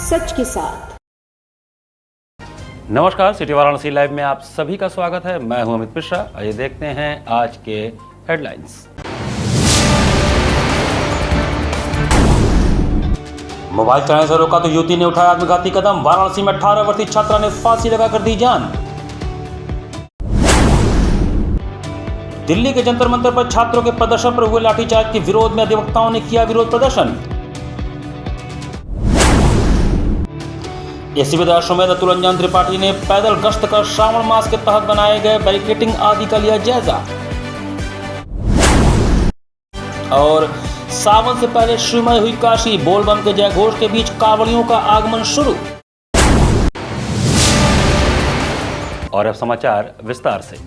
सच के साथ। नमस्कार, सिटी वाराणसी लाइव में आप सभी का स्वागत है। मैं हूं अमित मिश्रा। आइए देखते हैं आज के हेडलाइंस। मोबाइल चलाने से रोका तो युवती ने उठाया आत्मघाती कदम। वाराणसी में 18 वर्षीय छात्रा ने फांसी लगाकर दी जान। दिल्ली के जंतर मंतर पर छात्रों के प्रदर्शन पर हुए लाठीचार्ज के विरोध में अधिवक्ताओं ने किया विरोध प्रदर्शन। एसीपी अश्वमेध अतुल रंजन त्रिपाठी ने पैदल गश्त कर श्रावण मास के तहत बनाए गए बैरिकेडिंग आदि का लिया जायजा। और सावन से पहले श्रीमय हुई काशी, बोलबम के जयघोष के बीच कांवड़ियों का आगमन शुरू। और अब समाचार विस्तार से।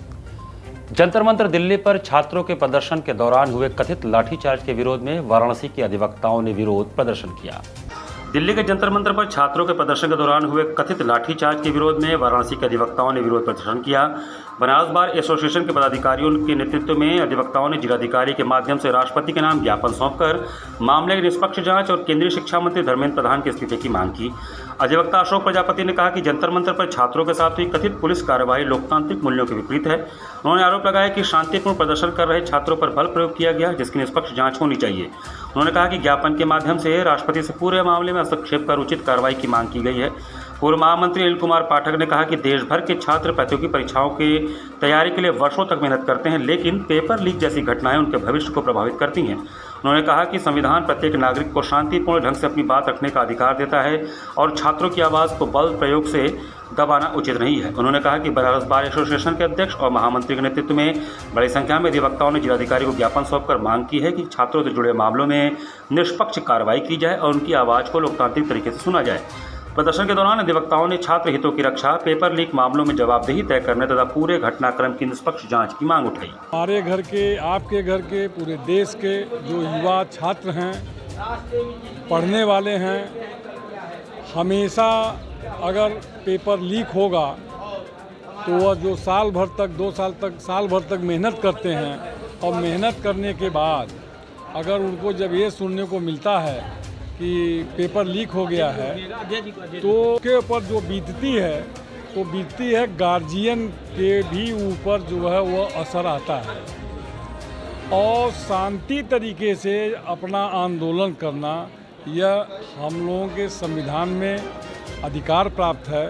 जंतर मंतर दिल्ली पर छात्रों के प्रदर्शन के दौरान हुए कथित लाठीचार्ज के विरोध में वाराणसी के अधिवक्ताओं ने विरोध प्रदर्शन किया। दिल्ली के जंतर मंतर पर छात्रों के प्रदर्शन के दौरान हुए कथित लाठीचार्ज के विरोध में वाराणसी के अधिवक्ताओं ने विरोध प्रदर्शन किया। बनारस बार एसोसिएशन के पदाधिकारियों के नेतृत्व में अधिवक्ताओं ने जिलाधिकारी के माध्यम से राष्ट्रपति के नाम ज्ञापन सौंपकर मामले की निष्पक्ष जांच और केंद्रीय शिक्षा मंत्री धर्मेंद्र प्रधान के इस्तीफे की मांग की। अधिवक्ता अशोक प्रजापति ने कहा कि जंतर मंतर पर छात्रों के साथ हुई कथित पुलिस कार्रवाई लोकतांत्रिक मूल्यों के विपरीत है। उन्होंने आरोप लगाया कि शांतिपूर्ण प्रदर्शन कर रहे छात्रों पर बल प्रयोग किया गया, जिसकी निष्पक्ष जांच होनी चाहिए। उन्होंने कहा कि ज्ञापन के माध्यम से राष्ट्रपति से पूरे मामले में हस्तक्षेप कर उचित कार्रवाई की मांग की गई है। पूर्व महामंत्री अनिल कुमार पाठक ने कहा कि देश भर के छात्र प्रतियोगी परीक्षाओं की तैयारी के लिए वर्षों तक मेहनत करते हैं, लेकिन पेपर लीक जैसी घटनाएं उनके भविष्य को प्रभावित करती हैं। उन्होंने कहा कि संविधान प्रत्येक नागरिक को शांतिपूर्ण ढंग से अपनी बात रखने का अधिकार देता है और छात्रों की आवाज़ को बल प्रयोग से दबाना उचित नहीं है। उन्होंने कहा कि बनारस बार एसोसिएशन के अध्यक्ष और महामंत्री के नेतृत्व में बड़ी संख्या में अधिवक्ताओं ने जिलाधिकारी को ज्ञापन सौंपकर मांग की है कि छात्रों से जुड़े मामलों में निष्पक्ष कार्रवाई की जाए और उनकी आवाज़ को लोकतांत्रिक तरीके से सुना जाए। प्रदर्शन के दौरान अधिवक्ताओं ने छात्र हितों की रक्षा, पेपर लीक मामलों में जवाबदेही तय करने तथा पूरे घटनाक्रम की निष्पक्ष जांच की मांग उठाई। हमारे घर के, आपके घर के, पूरे देश के जो युवा छात्र हैं, पढ़ने वाले हैं, हमेशा अगर पेपर लीक होगा तो वह जो साल भर तक, 2 साल तक, साल भर तक मेहनत करते हैं और मेहनत करने के बाद अगर उनको जब ये सुनने को मिलता है कि पेपर लीक हो गया है तो उसके ऊपर जो बीतती है तो बीतती है गार्जियन के भी ऊपर जो है वह असर आता है। और शांति तरीके से अपना आंदोलन करना यह हम लोगों के संविधान में अधिकार प्राप्त है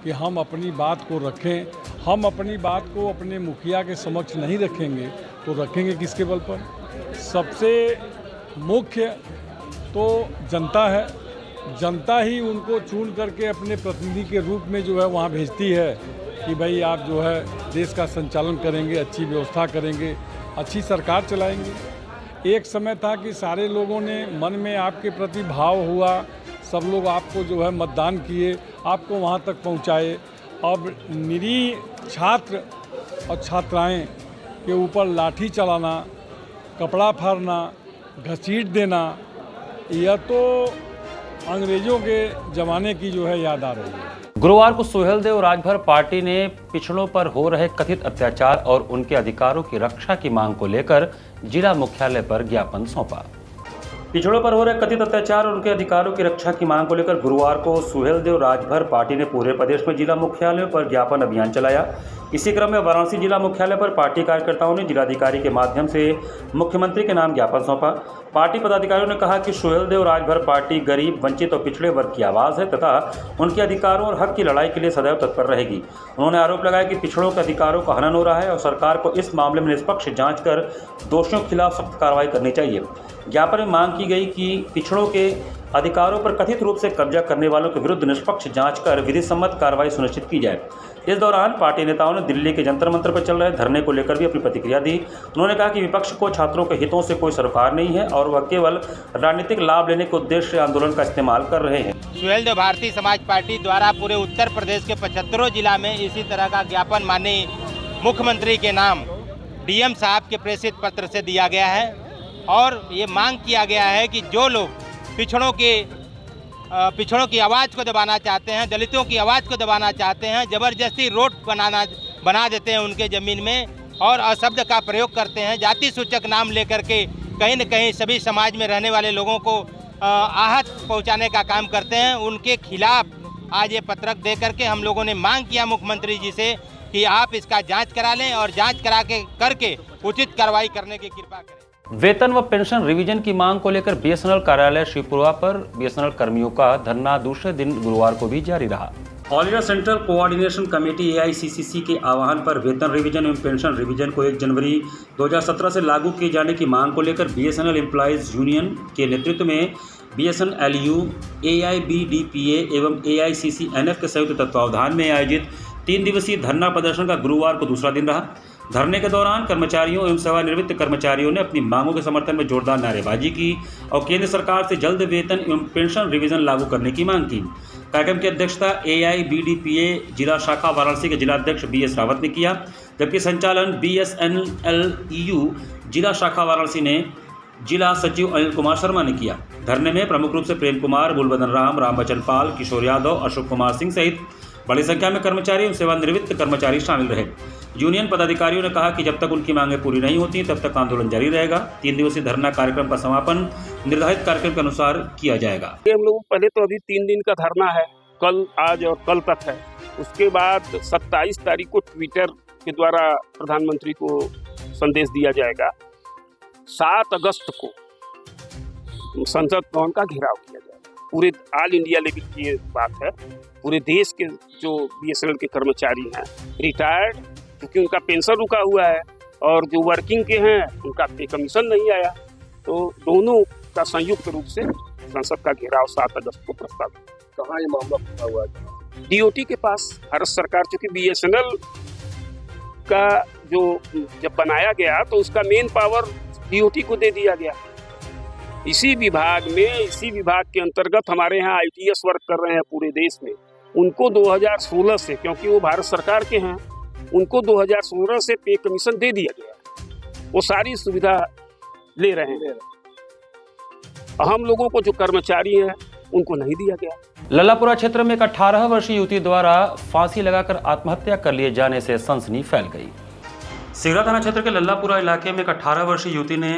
कि हम अपनी बात को रखें। हम अपनी बात को अपने मुखिया के समक्ष नहीं रखेंगे तो रखेंगे किसके बल पर? सबसे मुख्य तो जनता है। जनता ही उनको चुन करके अपने प्रतिनिधि के रूप में जो है वहाँ भेजती है कि भाई आप जो है देश का संचालन करेंगे, अच्छी व्यवस्था करेंगे, अच्छी सरकार चलाएंगे। एक समय था कि सारे लोगों ने मन में आपके प्रति भाव हुआ, सब लोग आपको जो है मतदान किए, आपको वहाँ तक पहुँचाए। अब निरीह छात्र और छात्राएँ के ऊपर लाठी चलाना, कपड़ा फाड़ना, घसीट देना, यह तो अंग्रेजों के ज़माने की जो है याद आ रही है। गुरुवार को सुहेलदेव राजभर पार्टी ने पिछड़ों पर हो रहे कथित अत्याचार और उनके अधिकारों की रक्षा की मांग को लेकर जिला मुख्यालय पर ज्ञापन सौंपा। पिछड़ों पर हो रहे कथित अत्याचार और उनके अधिकारों की रक्षा की मांग को लेकर गुरुवार को सुहेलदेव राजभर पार्टी ने पूरे प्रदेश में जिला मुख्यालय पर ज्ञापन अभियान चलाया। इसी क्रम में वाराणसी जिला मुख्यालय पर पार्टी कार्यकर्ताओं ने जिलाधिकारी के माध्यम से मुख्यमंत्री के नाम ज्ञापन सौंपा। पार्टी पदाधिकारियों ने कहा कि सुहेलदेव राजभर पार्टी गरीब, वंचित और पिछड़े वर्ग की आवाज़ है तथा उनके अधिकारों और हक की लड़ाई के लिए सदैव तत्पर रहेगी। उन्होंने आरोप लगाया कि पिछड़ों के अधिकारों का हनन हो रहा है और सरकार को इस मामले में निष्पक्ष जांच कर दोषियों के खिलाफ सख्त कार्रवाई करनी चाहिए। ज्ञापन में मांग की गई कि पिछड़ों के अधिकारों पर कथित रूप से कब्जा करने वालों के विरुद्ध निष्पक्ष जांच कर विधि सम्मत कार्रवाई सुनिश्चित की जाए। इस दौरान पार्टी नेताओं ने दिल्ली के जंतर मंतर पर चल रहे धरने को लेकर भी अपनी प्रतिक्रिया दी। उन्होंने कहा कि विपक्ष को छात्रों के हितों से कोई सरोकार नहीं है और वह केवल राजनीतिक लाभ लेने के उद्देश्य से आंदोलन का इस्तेमाल कर रहे हैं। सुहेलदेव भारतीय समाज पार्टी द्वारा पूरे उत्तर प्रदेश के 75 जिला में इसी तरह का ज्ञापन माननीय मुख्यमंत्री के नाम डीएम साहब के प्रेषित पत्र से दिया गया है और ये मांग किया गया है कि जो लोग पिछड़ों की आवाज़ को दबाना चाहते हैं, दलितों की आवाज़ को दबाना चाहते हैं, ज़बरदस्ती रोड बना देते हैं उनके ज़मीन में और अशब्द का प्रयोग करते हैं, जाति सूचक नाम लेकर के कहीं न कहीं सभी समाज में रहने वाले लोगों को आहत पहुंचाने का काम करते हैं, उनके खिलाफ आज ये पत्रक दे करके हम लोगों ने मांग किया मुख्यमंत्री जी से कि आप इसका जांच करा लें और जांच करा के करके उचित कार्रवाई करने की कृपा करें। वेतन व पेंशन रिवीजन की मांग को लेकर बीएसएनएल कार्यालय शिवपुरा पर बीएसएनएल कर्मियों का धरना दूसरे दिन गुरुवार को भी जारी रहा। All India central coordination committee AICCC के आह्वान पर वेतन रिवीजन एवं पेंशन रिवीजन को 1 जनवरी 2017 से लागू किए जाने की मांग को लेकर बीएसएनएल एम्प्लॉइज यूनियन के नेतृत्व में BSNL LU, AIBDPA एवं AICCNF के संयुक्त तत्वावधान में आयोजित 3 दिवसीय धरना प्रदर्शन का गुरुवार को दूसरा दिन रहा। धरने के दौरान कर्मचारियों एवं सेवानिवृत्त कर्मचारियों ने अपनी मांगों के समर्थन में जोरदार नारेबाजी की और केंद्र सरकार से जल्द वेतन एवं पेंशन रिवीजन लागू करने की मांग की। कार्यक्रम की अध्यक्षता AIBDPA जिला शाखा वाराणसी के जिलाध्यक्ष BS रावत ने किया, जबकि संचालन BSNL EU जिला शाखा वाराणसी ने जिला सचिव अनिल कुमार शर्मा ने किया। धरने में प्रमुख रूप से प्रेम कुमार, बुलबदन राम, रामबचन पाल, किशोर यादव, अशोक कुमार सिंह सहित बड़ी संख्या में कर्मचारी एवं सेवानिवृत्त कर्मचारी शामिल रहे। यूनियन पदाधिकारियों ने कहा कि जब तक उनकी मांगें पूरी नहीं होती तब तक आंदोलन जारी रहेगा। 3 दिवसीय धरना कार्यक्रम का समापन निर्धारित कार्यक्रम के अनुसार किया जाएगा। हम लोग पहले तो अभी 3 दिन का धरना है, कल, आज और कल तक है। उसके बाद 27 तारीख को ट्विटर के द्वारा प्रधानमंत्री को संदेश दिया जाएगा। 7 अगस्त को संसद भवन का घेराव किया जाएगा। पूरे ऑल इंडिया लेवल की ये बात है। पूरे देश के जो BSNL के कर्मचारी हैं, रिटायर्ड, क्योंकि उनका पेंशन रुका हुआ है, और जो वर्किंग के हैं उनका पे कमीशन नहीं आया, तो दोनों का संयुक्त रूप से संसद का घेराव 7 अगस्त को प्रस्तावित। कहाँ ये मामला फंसा हुआ है? DOT के पास। भारत सरकार, चूंकि BSNL का जो जब बनाया गया तो उसका मेन पावर DOT को दे दिया गया। इसी विभाग के अंतर्गत हमारे यहाँ ITS वर्क कर रहे हैं पूरे देश में। उनको 2016 से, क्योंकि वो भारत सरकार के हैं, उनको 2016 से पे कमीशन दे दिया गया। वो सारी सुविधा ले रहे हैं। हम लोगों को जो कर्मचारी हैं उनको नहीं दिया गया। लल्लापुरा क्षेत्र में एक 18 वर्षीय युवती द्वारा फांसी लगाकर आत्महत्या कर लिए जाने से सनसनी फैल गई। सिगरा थाना क्षेत्र के लल्लापुरा इलाके में एक 18 वर्षीय युवती ने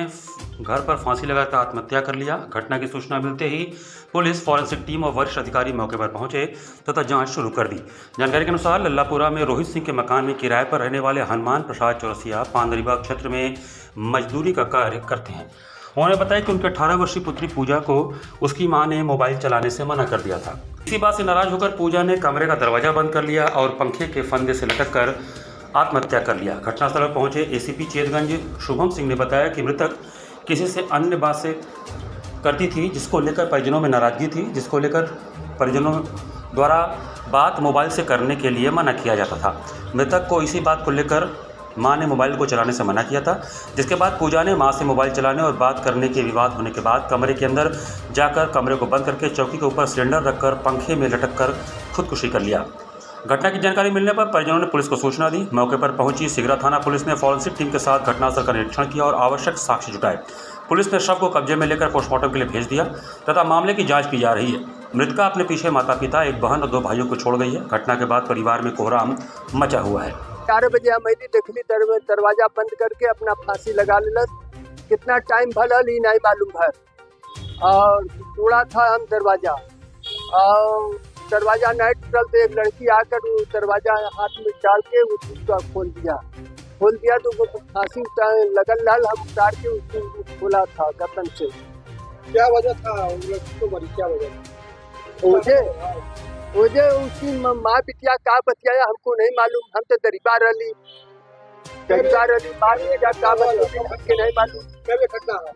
घर पर फांसी लगाकर आत्महत्या कर लिया। घटना की सूचना मिलते ही पुलिस, फॉरेंसिक टीम और वरिष्ठ अधिकारी मौके पर पहुंचे तथा जांच शुरू कर दी। जानकारी के अनुसार लल्लापुरा में रोहित सिंह के मकान में किराए पर रहने वाले हनुमान प्रसाद चौरसिया पांदरीबाग क्षेत्र में मजदूरी का कार्य करते हैं। उन्होंने बताया कि उनके 18 वर्षीय पुत्री पूजा को उसकी मां ने मोबाइल चलाने से मना कर दिया था। इसी बात से नाराज होकर पूजा ने कमरे का दरवाजा बंद कर लिया और पंखे के फंदे से लटक कर आत्महत्या कर लिया। घटनास्थल पर पहुंचे ACP चेतगंज शुभम सिंह ने बताया कि मृतक किसी से अन्य बात से करती थी, जिसको लेकर परिजनों में नाराजगी थी, जिसको लेकर परिजनों द्वारा बात मोबाइल से करने के लिए मना किया जाता था। मृतक को इसी बात को लेकर मां ने मोबाइल को चलाने से मना किया था, जिसके बाद पूजा ने मां से मोबाइल चलाने और बात करने के विवाद होने के बाद कमरे के अंदर जाकर कमरे को बंद करके चौकी के ऊपर सिलेंडर रखकर पंखे में लटक कर खुदकुशी कर लिया। घटना की जानकारी मिलने पर परिजनों ने पुलिस को सूचना दी। मौके पर पहुंची सिगरा थाना पुलिस ने फॉरेंसिक टीम के साथ घटनास्थल का निरीक्षण किया और आवश्यक साक्ष्य जुटाए। पुलिस ने शव को कब्जे में लेकर पोस्टमार्टम के लिए भेज दिया तथा मामले की जांच की जा रही है। मृतका अपने पीछे माता पिता, एक बहन और 2 भाइयों को छोड़ गई है। घटना के बाद परिवार में कोहराम मचा हुआ है। 4 बजे हम देखली दरवाजा बंद करके अपना फांसी लगा लेलस। कितना टाइम भलल ही नहीं मालूम है, और तोड़ा था हम दरवाजा, और दरवाजा नहीं टूटल तो एक लड़की आकर वो दरवाजा हाथ में डाल के उसका खोल दिया तो वो फांसी लगल लाल, हम उतार के उसको खोला था गर्दन से। क्या वजह था लड़की को मरी? क्या वजह था? मुझे उसकी माँ बिटिया का बतियाया हमको नहीं मालूम। हम तो दरीबा रही बात में क्या हमके नहीं मालूम। क्या घटना है?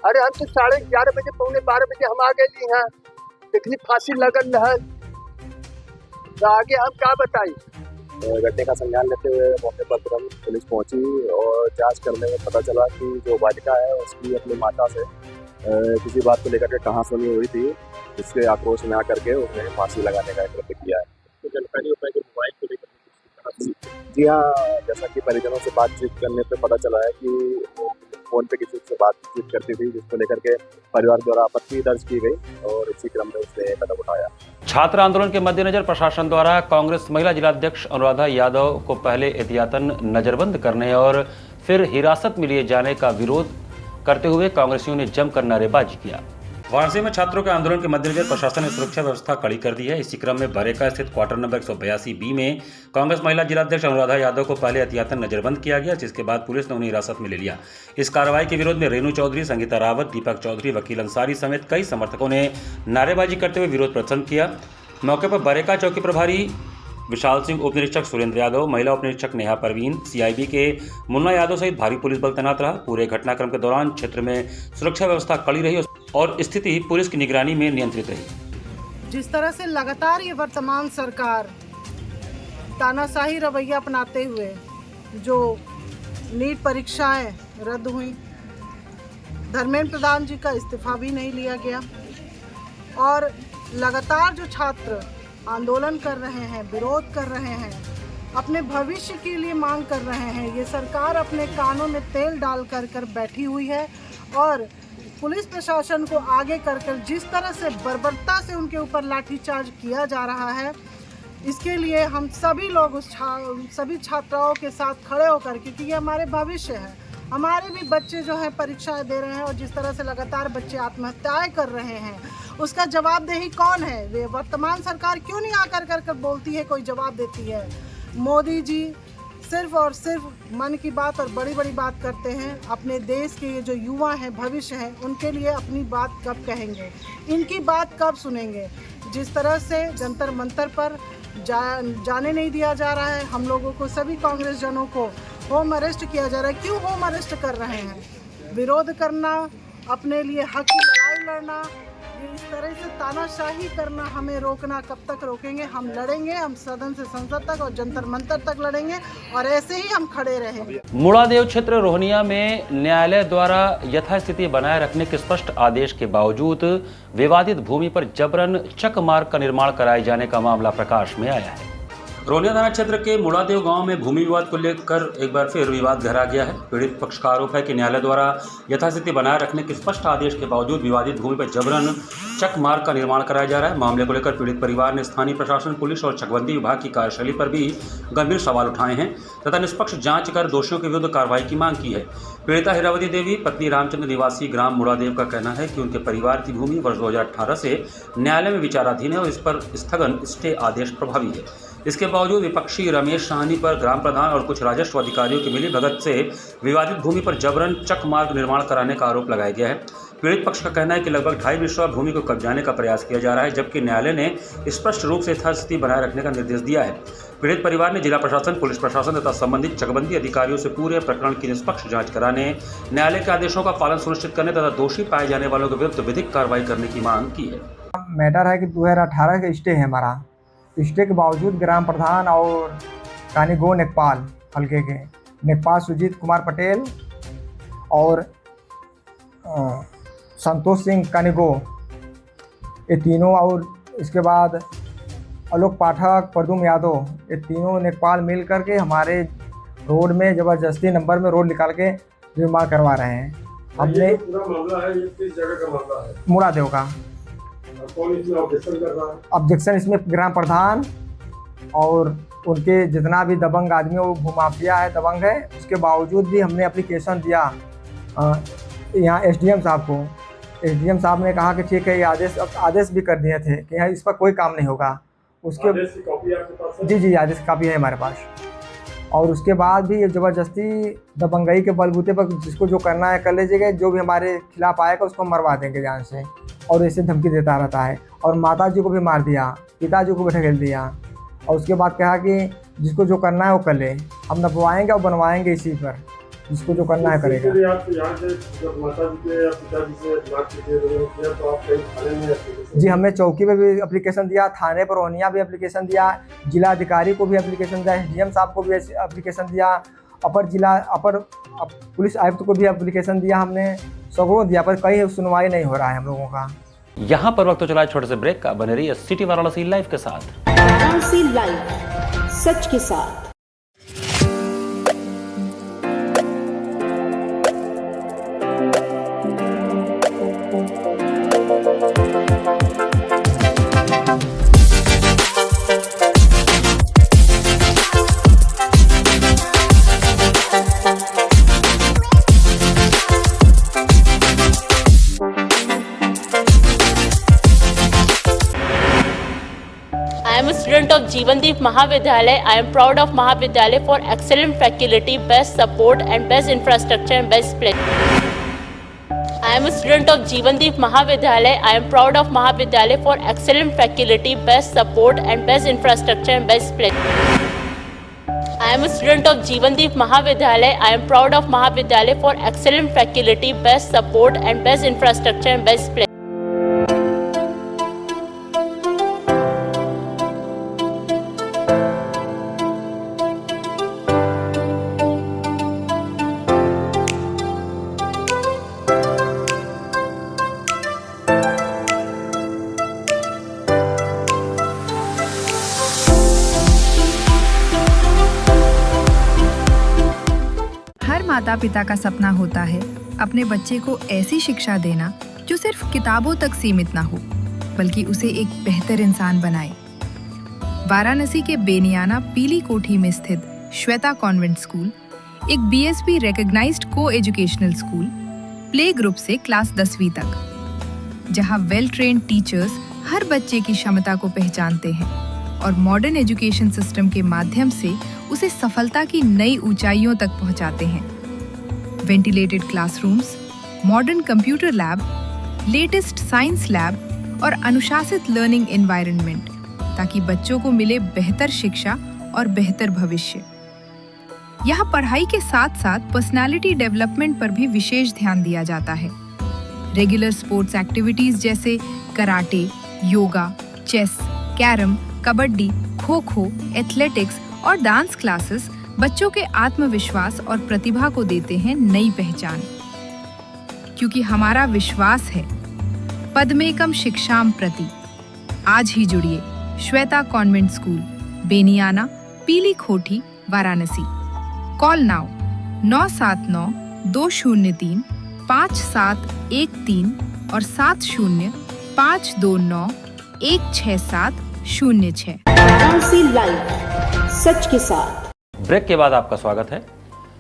अरे हम तो 11:30 बजे, 11:45 बजे हम आ गए हैं, देखनी फांसी लगल है, तो आगे हम क्या बताई। घटने का संज्ञान लेते हुए मौके पर तुरंत पुलिस पहुंची और जांच करने में पता चला कि जो बालिका है उसकी अपनी माता से किसी बात को लेकर के कहासुनी हुई थी, जिसके आक्रोश में आकर के उसने फांसी लगाने का कृत्य किया है। तो जानकारी होता है कि मोबाइल को लेकर जी हाँ, जैसा कि परिजनों से बातचीत करने पे पता चला है कि फोन पे किसी से बातचीत करती थी, जिसको लेकर के परिवार द्वारा आपत्ति दर्ज की गई और इसी क्रम में उसने कदम उठाया। छात्र आंदोलन के मद्देनजर प्रशासन द्वारा कांग्रेस महिला जिलाध्यक्ष अनुराधा यादव को पहले एहतियातन नजरबंद करने और फिर हिरासत में लिए जाने का विरोध करते हुए कांग्रेसियों ने जमकर नारेबाजी किया। वाराणसी में छात्रों के आंदोलन के मद्देनजर प्रशासन ने सुरक्षा व्यवस्था कड़ी कर दी है। इसी क्रम में बरेका स्थित क्वार्टर नंबर 182 बी में कांग्रेस महिला जिलाध्यक्ष अनुराधा यादव को पहले एहतियातन नजरबंद किया गया, जिसके बाद पुलिस ने उन्हें हिरासत में ले लिया। इस कार्रवाई के विरोध में रेणु चौधरी, संगीता रावत, दीपक चौधरी, वकील अंसारी समेत कई समर्थकों ने नारेबाजी करते हुए विरोध प्रदर्शन किया। मौके पर बरेका चौकी प्रभारी विशाल सिंह, उप निरीक्षक सुरेंद्र यादव, महिला उप निरीक्षक नेहा परवीन, सीआईबी के मुन्ना यादव सहित भारी पुलिस बल तैनात रहा। पूरे घटनाक्रम के दौरान क्षेत्र में सुरक्षा व्यवस्था कड़ी रही और स्थिति पुलिस की निगरानी में नियंत्रित रही। जिस तरह से लगातार ये वर्तमान सरकार तानाशाही रवैया अपनाते हुए जो नीट परीक्षाएं रद्द हुई, धर्मेंद्र प्रधान जी का इस्तीफा भी नहीं लिया गया और लगातार जो छात्र आंदोलन कर रहे हैं, विरोध कर रहे हैं, अपने भविष्य के लिए मांग कर रहे हैं, ये सरकार अपने कानों में तेल डाल कर बैठी हुई है और पुलिस प्रशासन को आगे कर जिस तरह से बर्बरता से उनके ऊपर लाठीचार्ज किया जा रहा है, इसके लिए हम सभी लोग सभी छात्राओं के साथ खड़े होकर, क्योंकि ये हमारे भविष्य है, हमारे भी बच्चे जो हैं परीक्षाएं दे रहे हैं और जिस तरह से लगातार बच्चे आत्महत्याएं कर रहे हैं, उसका जवाबदेही कौन है? वे वर्तमान सरकार क्यों नहीं आकर कर बोलती है, कोई जवाब देती है? मोदी जी सिर्फ और सिर्फ मन की बात और बड़ी बड़ी बात करते हैं। अपने देश के ये जो युवा हैं, भविष्य हैं, उनके लिए अपनी बात कब कहेंगे, इनकी बात कब सुनेंगे? जिस तरह से जंतर मंतर पर जाने नहीं दिया जा रहा है, हम लोगों को, सभी कांग्रेस जनों को होम अरेस्ट किया जा रहा है। क्यों होम अरेस्ट कर रहे हैं? विरोध करना, अपने लिए हक की लड़ाई लड़ना, ये इस तरह से तानाशाही करना, हमें रोकना कब तक रोकेंगे? हम लड़ेंगे, हम सदन से संसद तक और जंतर मंतर तक लड़ेंगे और ऐसे ही हम खड़े रहेंगे। मुड़ादेव क्षेत्र रोहनिया में न्यायालय द्वारा यथास्थिति बनाए रखने के स्पष्ट आदेश के बावजूद विवादित भूमि पर जबरन चक मार्ग का निर्माण कराए जाने का मामला प्रकाश में आया है। रोहनिया थाना क्षेत्र के मुड़ादेव गांव में भूमि विवाद को लेकर एक बार फिर विवाद गहरा गया है। पीड़ित पक्ष का आरोप है कि न्यायालय द्वारा यथास्थिति बनाए रखने के स्पष्ट आदेश के बावजूद विवादित भूमि पर जबरन चक मार्ग का निर्माण कराया जा रहा है। मामले को लेकर पीड़ित परिवार ने स्थानीय प्रशासन, पुलिस और चकबंदी विभाग की कार्यशैली पर भी गंभीर सवाल उठाए हैं तथा निष्पक्ष जाँच कर दोषियों के विरुद्ध कार्रवाई की मांग की है। पीड़िता हीरावती देवी, पत्नी रामचंद्र निवासी ग्राम मुड़ादेव का कहना है कि उनके परिवार की भूमि वर्ष 2018 से न्यायालय में विचाराधीन है और इस पर स्थगन स्टे आदेश प्रभावी है। इसके बावजूद विपक्षी रमेश साहनी पर ग्राम प्रधान और कुछ राजस्व अधिकारियों की मिली भगत से विवादित भूमि पर जबरन चक मार्ग निर्माण कराने का आरोप लगाया गया है। पीड़ित पक्ष का कहना है कि लगभग 2.5 विश्वा भूमि को कब्जाने का प्रयास किया जा रहा है, जबकि न्यायालय ने स्पष्ट रूप से यथास्थिति बनाए रखने का निर्देश दिया है। पीड़ित परिवार ने जिला प्रशासन, पुलिस प्रशासन तथा संबंधित चकबंदी अधिकारियों से पूरे प्रकरण की निष्पक्ष जांच कराने, न्यायालय के आदेशों का पालन सुनिश्चित करने तथा दोषी पाए जाने वालों के विरुद्ध विधिक कार्रवाई करने की मांग की है। मैटर है कि 2018 का स्टे है हमारा, स्टे के बावजूद ग्राम प्रधान और कानीगो नेकपाल हल्के के नेकपाल सुजीत कुमार पटेल और संतोष सिंह कानीगो, ये तीनों, और इसके बाद आलोक पाठक, प्रदुम यादव, ये तीनों नेकपाल मिल करके हमारे रोड में ज़बरदस्ती नंबर में रोड निकाल के निर्माण करवा रहे हैं। हमने पूरा मामला है, ये किस जगह का मामला है? मुड़ादेव का। कौन इसमें ऑब्जेक्शन कर रहा है? ऑब्जेक्शन इसमें ग्राम प्रधान और उनके जितना भी दबंग आदमी वो भूमाफिया है, दबंग है। उसके बावजूद भी हमने एप्लीकेशन दिया यहाँ एसडीएम साहब को। एसडीएम साहब ने कहा कि ठीक है, ये आदेश भी कर दिए थे कि यहाँ इस पर कोई काम नहीं होगा। उसके आदेश की कॉपी आपके पास है? जी, आदेश की कॉपी है हमारे पास। और उसके बाद भी ये ज़बरदस्ती दबंगई के बलबूते पर जिसको जो करना है कर लीजिएगा, जो भी हमारे खिलाफ आएगा उसको मरवा देंगे जान से, और ऐसे धमकी देता रहता है। और माता जी को भी मार दिया, पिताजी को भी ढकेल दिया, और उसके बाद कहा कि जिसको जो करना है वो कर ले, हम नपवाएंगे और बनवाएंगे इसी पर, जिसको जो करना है करेगा। जी, हमने चौकी पे भी एप्लीकेशन दिया, थाने पर रोहनिया भी एप्लीकेशन दिया, जिला अधिकारी को भी एप्लीकेशन दिया, एसडीएम साहब को भी एप्लीकेशन दिया, अपर पुलिस आयुक्त को भी एप्लीकेशन दिया, हमने सबको दिया, पर कहीं सुनवाई नहीं हो रहा है हम लोगों का। यहाँ पर वक्त तो चला छोटे से ब्रेक का। बने रहिए सिटी वाराणसी लाइव के साथ। वाराणसी लाइव, सच के साथ। Mahavidyalaya. I am proud of Mahavidyalaya for excellent faculty, best support and best infrastructure and best place. I am a student of Jeevandeep Mahavidyalaya. I am proud of Mahavidyalaya for excellent faculty, best support and best infrastructure and best place. I am a student of Jeevandeep Mahavidyalaya. I am proud of Mahavidyalaya for excellent faculty, best support and best infrastructure and best place. हर माता पिता का सपना होता है अपने बच्चे को ऐसी शिक्षा देना जो सिर्फ किताबों तक सीमित ना हो, बल्कि उसे एक बेहतर इंसान बनाए। वाराणसी के बेनियाना पीली कोठी में स्थित श्वेता कॉन्वेंट स्कूल एक BSB रिकॉग्नाइज्ड को एजुकेशनल स्कूल, प्ले ग्रुप से क्लास 10वीं तक, जहां वेल ट्रेन्ड टीचर्स हर बच्चे की क्षमता को पहचानते हैं और मॉडर्न एजुकेशन सिस्टम के माध्यम से उसे सफलता की नई ऊंचाइयों तक पहुंचाते हैं। Ventilated classrooms, modern computer lab, latest science lab और अनुशासित लर्निंग एनवायरनमेंट, ताकि बच्चों को मिले बेहतर शिक्षा और बेहतर भविष्य। यहाँ पढ़ाई के साथ साथ पर्सनालिटी डेवलपमेंट पर भी विशेष ध्यान दिया जाता है। रेगुलर स्पोर्ट्स एक्टिविटीज जैसे karate, yoga, chess, carrom, kabaddi, kho kho, athletics और डांस क्लासेस बच्चों के आत्मविश्वास और प्रतिभा को देते हैं नई पहचान। क्योंकि हमारा विश्वास है पद्मेकम शिक्षाम प्रति। आज ही जुड़िए श्वेता कॉन्वेंट स्कूल, बेनियाना, पीली कोठी, वाराणसी। कॉल नाउ 979-203-5713 और 70-529-16706। वाराणसी लाइव, सच के साथ। ब्रेक के बाद आपका स्वागत है।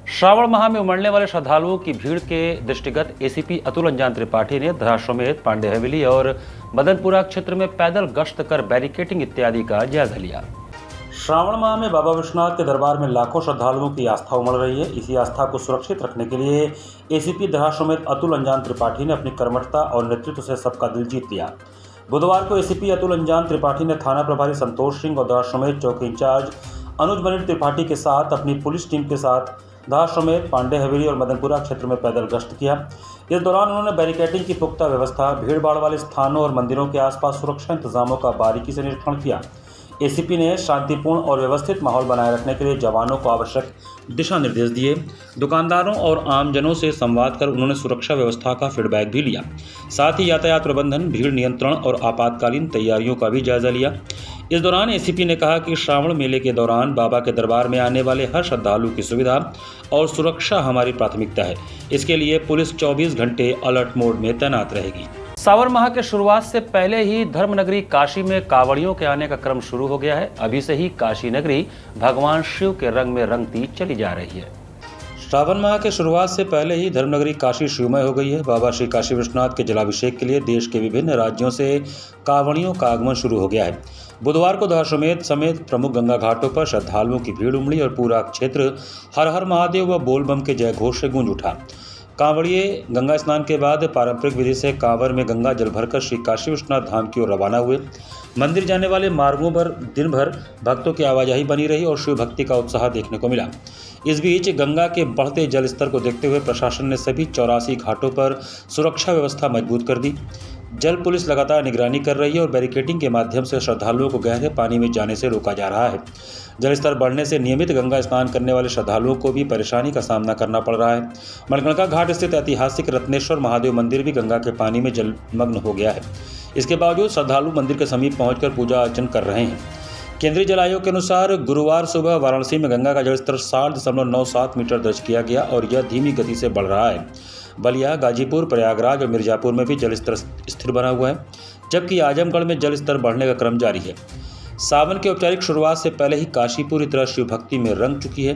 श्रावण माह में उमड़ने वाले श्रद्धालुओं की भीड़ के दृष्टिगत ACP अतुल अंजान त्रिपाठी ने दहाश्वमेध, पांडे हवेली और मदनपुरा क्षेत्र में पैदल गश्त कर बैरिकेडिंग इत्यादि का जायजा लिया। श्रावण माह में बाबा विश्वनाथ के दरबार में लाखों श्रद्धालुओं की आस्था उमड़ रही है। इसी आस्था को सुरक्षित रखने के लिए ACP दहाश्वमेध अतुल अंजान त्रिपाठी ने अपनी कर्मठता और नेतृत्व से सबका दिल जीत लिया। बुधवार को ACP अतुल अंजान त्रिपाठी ने थाना प्रभारी संतोष सिंह और दहाश्वमेध चौकी इंचार्ज अनुज मनीष त्रिपाठी के साथ अपनी पुलिस टीम के साथ दहाश्वमेध, पांडे हवेली और मदनपुरा क्षेत्र में पैदल गश्त किया। इस दौरान उन्होंने बैरिकेडिंग की पुख्ता व्यवस्था, भीड़भाड़ वाले स्थानों और मंदिरों के आसपास सुरक्षा इंतजामों का बारीकी से निरीक्षण किया। ACP ने शांतिपूर्ण और व्यवस्थित माहौल बनाए रखने के लिए जवानों को आवश्यक दिशा निर्देश दिए। दुकानदारों और आमजनों से संवाद कर उन्होंने सुरक्षा व्यवस्था का फीडबैक भी लिया। साथ ही यातायात प्रबंधन, भीड़ नियंत्रण और आपातकालीन तैयारियों का भी जायजा लिया। इस दौरान ACP ने कहा कि श्रावण मेले के दौरान बाबा के दरबार में आने वाले हर श्रद्धालु की सुविधा और सुरक्षा हमारी प्राथमिकता है। इसके लिए पुलिस 24 घंटे अलर्ट मोड में तैनात रहेगी। सावन माह के शुरुआत से पहले ही धर्मनगरी काशी में कांवड़ियों के आने का क्रम शुरू हो गया है। अभी से ही काशी नगरी भगवान शिव के रंग में रंगती चली जा रही है। श्रावण माह के शुरुआत से पहले ही धर्मनगरी काशी शिवमय हो गई है। बाबा श्री काशी विश्वनाथ के जलाभिषेक के लिए देश के विभिन्न राज्यों से कांवड़ियों का आगमन शुरू हो गया है। बुधवार को दहाश्वमेध समेत प्रमुख गंगा घाटों पर श्रद्धालुओं की भीड़ उमड़ी और पूरा क्षेत्र हर हर महादेव व बोलबम के जयघोष से गूंज उठा। कांवड़िए गंगा स्नान के बाद पारंपरिक विधि से कांवर में गंगा जल भरकर श्री काशी विश्वनाथ धाम की ओर रवाना हुए। मंदिर जाने वाले मार्गों पर दिन भर भक्तों की आवाजाही बनी रही और शिव भक्ति का उत्साह देखने को मिला। इस बीच गंगा के बढ़ते जल स्तर को देखते हुए प्रशासन ने सभी 84 घाटों पर सुरक्षा व्यवस्था मजबूत कर दी। जल पुलिस लगातार निगरानी कर रही है और बैरिकेडिंग के माध्यम से श्रद्धालुओं को गहरे पानी में जाने से रोका जा रहा है। जल स्तर बढ़ने से नियमित गंगा स्नान करने वाले श्रद्धालुओं को भी परेशानी का सामना करना पड़ रहा है। मणिकर्णिका घाट स्थित ऐतिहासिक रत्नेश्वर महादेव मंदिर भी गंगा के पानी में जलमग्न हो गया है। इसके बावजूद श्रद्धालु मंदिर के समीप पहुंचकर पूजा अर्चन कर रहे हैं। केंद्रीय जल आयोग के अनुसार गुरुवार सुबह वाराणसी में गंगा का जलस्तर 60.97 मीटर दर्ज किया गया और यह धीमी गति से बढ़ रहा है। बलिया, गाजीपुर, प्रयागराज और मिर्जापुर में भी जलस्तर स्थिर बना हुआ है, जबकि आजमगढ़ में जल स्तर बढ़ने का क्रम जारी है। सावन की औपचारिक शुरुआत से पहले ही काशी पूरी तरह शिव भक्ति में रंग चुकी है।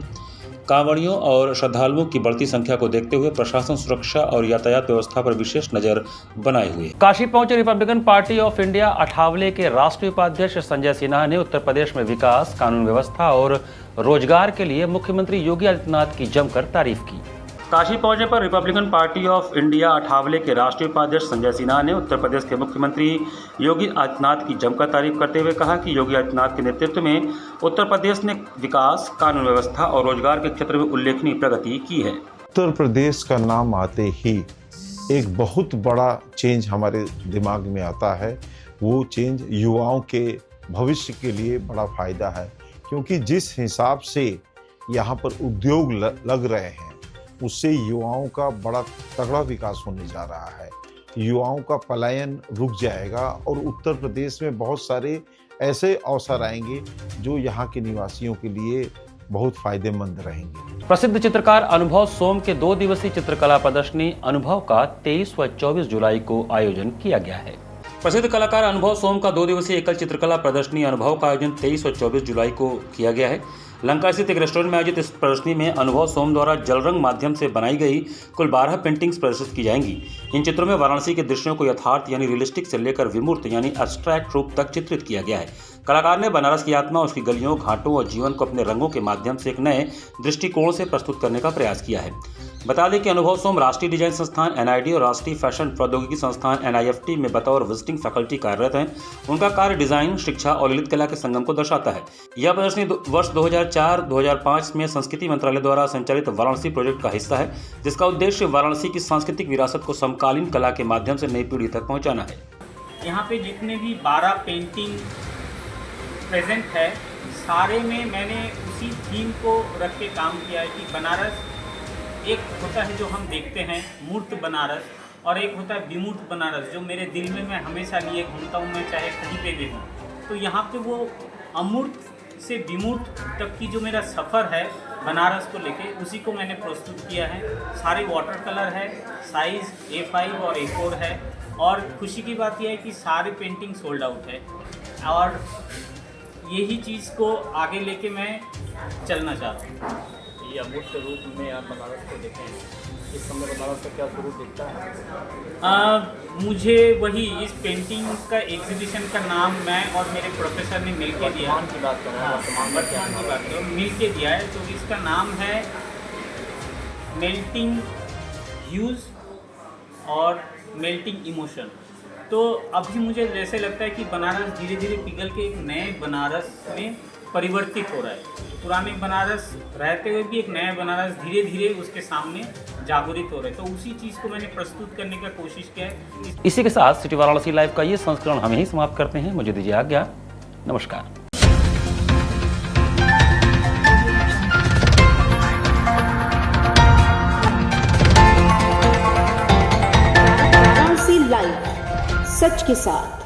कांवड़ियों और श्रद्धालुओं की बढ़ती संख्या को देखते हुए प्रशासन सुरक्षा और यातायात व्यवस्था पर विशेष नजर बनाए हुए। काशी पहुंचे Republican party of India Athawale के राष्ट्रीय उपाध्यक्ष संजय सिन्हा ने उत्तर प्रदेश में विकास, कानून व्यवस्था और रोजगार के लिए मुख्यमंत्री योगी आदित्यनाथ की जमकर तारीफ की। काशी पहुंचने पर Republican party of India Athawale के राष्ट्रीय उपाध्यक्ष संजय सिन्हा ने उत्तर प्रदेश के मुख्यमंत्री योगी आदित्यनाथ की जमकर तारीफ करते हुए कहा कि योगी आदित्यनाथ के नेतृत्व में उत्तर प्रदेश ने विकास, कानून व्यवस्था और रोजगार के क्षेत्र में उल्लेखनीय प्रगति की है। उत्तर प्रदेश का नाम आते ही एक बहुत बड़ा चेंज हमारे दिमाग में आता है। वो चेंज युवाओं के भविष्य के लिए बड़ा फायदा है, क्योंकि जिस हिसाब से यहाँ पर उद्योग लग रहे हैं उससे युवाओं का बड़ा तगड़ा विकास होने जा रहा है। युवाओं का पलायन रुक जाएगा और उत्तर प्रदेश में बहुत सारे ऐसे अवसर आएंगे जो यहाँ के निवासियों के लिए बहुत फायदेमंद रहेंगे। प्रसिद्ध चित्रकार अनुभव सोम के 2 दिवसीय चित्रकला प्रदर्शनी अनुभव का 23 व 24 जुलाई को आयोजन किया गया है। प्रसिद्ध कलाकार अनुभव सोम का 2 दिवसीय एकल चित्रकला प्रदर्शनी अनुभव का आयोजन 23 और 24 जुलाई को किया गया है। लंका स्थित एक रेस्टोरेंट में आयोजित इस प्रदर्शनी में अनुभव सोम द्वारा जल रंग माध्यम से बनाई गई कुल 12 पेंटिंग्स प्रदर्शित की जाएंगी। इन चित्रों में वाराणसी के दृश्यों को यथार्थ यानी रियलिस्टिक से लेकर विमूर्त यानी एब्स्ट्रैक्ट रूप तक चित्रित किया गया है। कलाकार ने बनारस की आत्मा, उसकी गलियों, घाटों और जीवन को अपने रंगों के माध्यम से एक नए दृष्टिकोण से प्रस्तुत करने का प्रयास किया है। बता दें कि अनुभव सोम राष्ट्रीय डिजाइन संस्थान NID और राष्ट्रीय फैशन प्रौद्योगिकी संस्थान NIFT में बतौर विजिटिंग फैकल्टी कार्यरत हैं। उनका कार्य डिजाइन, शिक्षा और ललित कला के संगम को दर्शाता है। यह प्रदर्शनी वर्ष 2004-2005 में संस्कृति मंत्रालय द्वारा संचालित वाराणसी प्रोजेक्ट का हिस्सा है, जिसका उद्देश्य वाराणसी की सांस्कृतिक विरासत को समकालीन कला के माध्यम से नई पीढ़ी तक पहुँचाना है। यहाँ पे जितने भी 12 पेंटिंग प्रेजेंट है, सारे में मैंने उसी थीम को रख के काम किया है कि बनारस एक होता है जो हम देखते हैं मूर्त बनारस, और एक होता है विमूर्त बनारस जो मेरे दिल में मैं हमेशा लिए घूमता हूँ, मैं चाहे कहीं पे भी हूँ। तो यहाँ पे वो अमूर्त से विमूर्त तक की जो मेरा सफ़र है बनारस को लेके, उसी को मैंने प्रस्तुत किया है। सारे वाटर कलर है, साइज़ A5 और A4 है, और खुशी की बात यह है कि सारे पेंटिंग सोल्ड आउट है, और यही चीज़ को आगे लेके मैं चलना चाहता हूँ। ये अमूर्त रूप में आप बनारस को देखें, इस समय बनारस का क्या स्वरूप दिखता है? मुझे वही इस पेंटिंग का एग्जीबिशन का नाम मैं और मेरे प्रोफेसर ने मिलके दिया। वर्तमान की बात कर रहे हैं, वर्तमान की बात करो, मिलके दिया है। तो इसका नाम है मेल्टिंग ह्यूज और मेल्टिंग इमोशन। तो अभी मुझे जैसे लगता है कि बनारस धीरे धीरे पिघल के एक नए बनारस में परिवर्तित हो रहा है। पुराने बनारस रहते हुए भी एक नया बनारस धीरे धीरे उसके सामने जागृत हो रहा है। तो उसी चीज़ को मैंने प्रस्तुत करने का कोशिश किया है। इसी के साथ सिटी वाराणसी लाइव का ये संस्करण हम यहीं समाप्त करते हैं। मुझे दीजिए आज्ञा। नमस्कार। वाराणसी लाइव, सच के साथ।